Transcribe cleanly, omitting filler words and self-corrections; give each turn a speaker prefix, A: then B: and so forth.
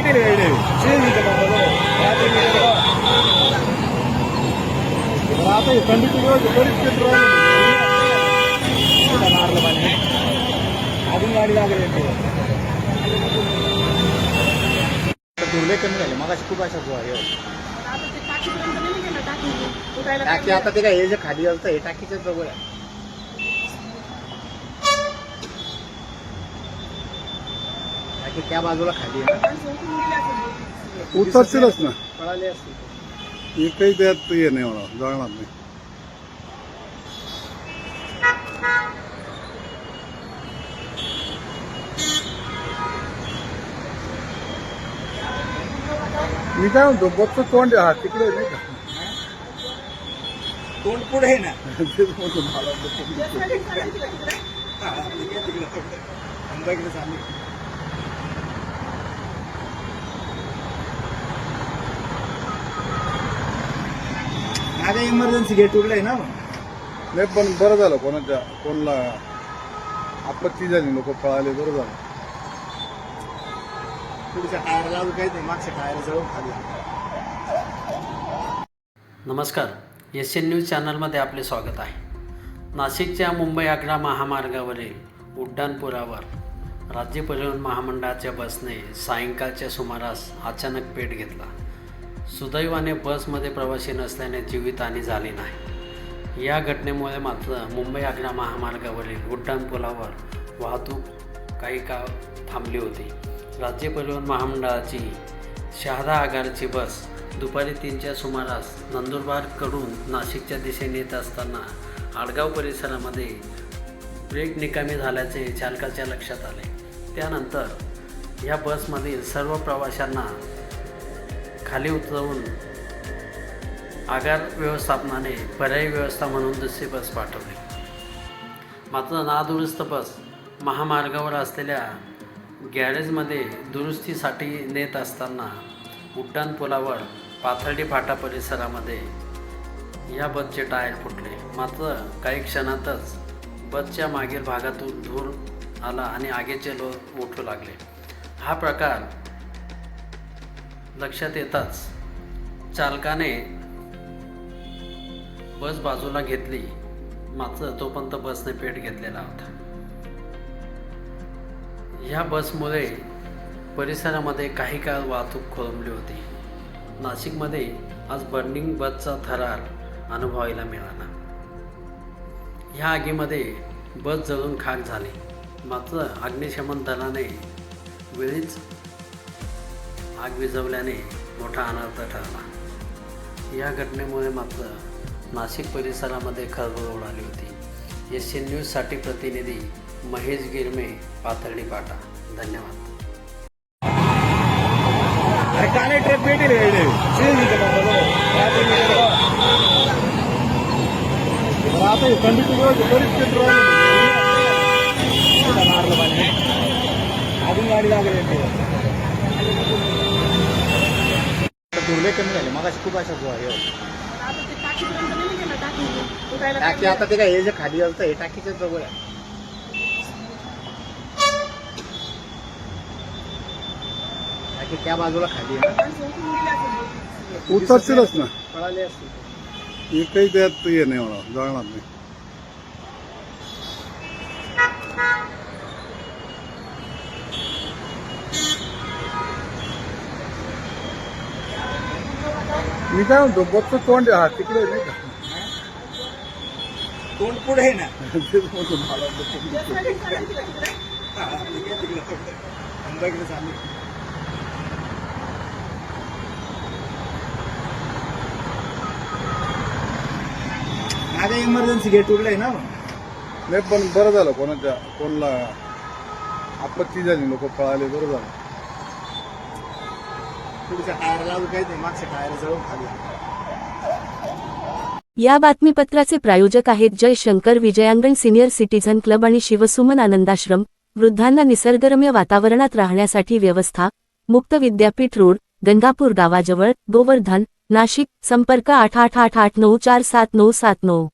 A: अजून गाडी लागली धुरले कमी झाले मग खूप अशा टाकी आता ते काय हे जे खाली असतं हे टाकीच्याच जवळ आहे. टाकी त्या बाजूला खाली आहे ना
B: उतरतीलच ना
A: पळाले असते
B: एकही त्यात हे नाही मला जळणार नाही. मी काय म्हणतो बघतो तोंड हा तिकडे नाही का
A: तोंड पुढे आहे ना
B: तेच म्हणतो मला
A: आंबाकडे चालू माझ्या इमर्जन्सी गेट उघडं आहे ना
B: नाही पण बरं झालं कोणाला आपत्ती झाली लोक पळाले बरं झालं.
A: पुढच्या टायरला काही नाही मागच्या टायर जवळ खाली.
C: नमस्कार, SN न्यूज चॅनलमध्ये आपले स्वागत आहे. नाशिकच्या मुंबई आग्रा महामार्गावरील उड्डाणपुलावर राज्य परिवहन महामंडळाच्या बसने सायंकाळच्या सुमारास अचानक पेट घेतला. सुदैवाने बसमध्ये प्रवासी नसल्याने जीवितहानी झाली नाही. या घटनेमुळे मात्र मुंबई आग्रा महामार्गावरील उड्डाणपुलावर वाहतूक काही काळ थांबली होती. राज्य परिवहन महामंडळाची शहादा आगारची बस दुपारी 3च्या सुमारास नंदुरबारकडून नाशिकच्या दिशेने येत असताना आडगाव परिसरामध्ये ब्रेक निकामी झाल्याचे चालकाच्या लक्षात आले. त्यानंतर या बसमधील सर्व प्रवाशांना खाली उतरवून आगार व्यवस्थापनाने पर्यायी व्यवस्था म्हणून दुसरी बस पाठवली. मात्र नादुरुस्त बस महामार्गावर असलेल्या गॅरेजमध्ये दुरुस्तीसाठी नेत असताना उड्डाणपुलावर पाथर्डी फाटा परिसरामध्ये या बसचे टायर फुटले. मात्र काही क्षणातच बसच्या मागील भागातून धूर आला आणि आगीचे लोट उठू लागले. हा प्रकार लक्षात येताच चालकाने बस बाजूला घेतली. मात्र तोपर्यंत बसने पेट घेतलेला होता. ह्या बसमुळे परिसरामध्ये काही काळ वाहतूक खोळंबली होती. नाशिकमध्ये आज बर्निंग बसचा थरार अनुभवायला मिळाला. ह्या आगीमध्ये बस जळून खाक झाली. मात्र अग्निशमन दलाने वेळीच आग विझवल्याने मोठा अनर्थ ठरला. या घटनेमुळे मात्र नाशिक परिसरामध्ये खळबळ उडाली होती. SN न्यूजसाठी प्रतिनिधी महेश गिरमे, पाथर्डी फाटा. धन्यवाद.
A: काले ट्रेप भेटेल आता मारलं पाणी अजून गाडी लागली धुरले कमी झाले मग खूप अशा टाकी आता ते काय हे जे खाली असतं हे टाकीच्याच जवळ आहे. टाकी त्या बाजूला खाली आहे ना
B: उतरतीलच ना
A: पळाले असते
B: एकही त्यात हे नाही मला जळणार नाही. मी काय म्हणतो बघतो तोंड हा तिकडे नाही का
A: तोंड पुढे आहे ना
B: तेच म्हणतो मला
A: आंबाकडे चालू माझ्या इमर्जन्सी गेट उघडं आहे ना
B: नाही पण बरं झालं कोणाला आपत्ती झाली लोक पळाले बरं झालं.
A: पुढच्या टायरला काही नाही मागच्या टायर जवळ खाली.
D: या बातमीपत्राचे प्रायोजक आहेत Jay Shankar Vijayangan senior citizen club आणि शिवसुमन आनंदाश्रम. वृद्धांना निसर्गरम्य वातावरणात राहण्यासाठी व्यवस्था. मुक्त विद्यापीठ रोड, गंगापूर गावाजवळ, गोवर्धन, नाशिक. संपर्क 8888944797.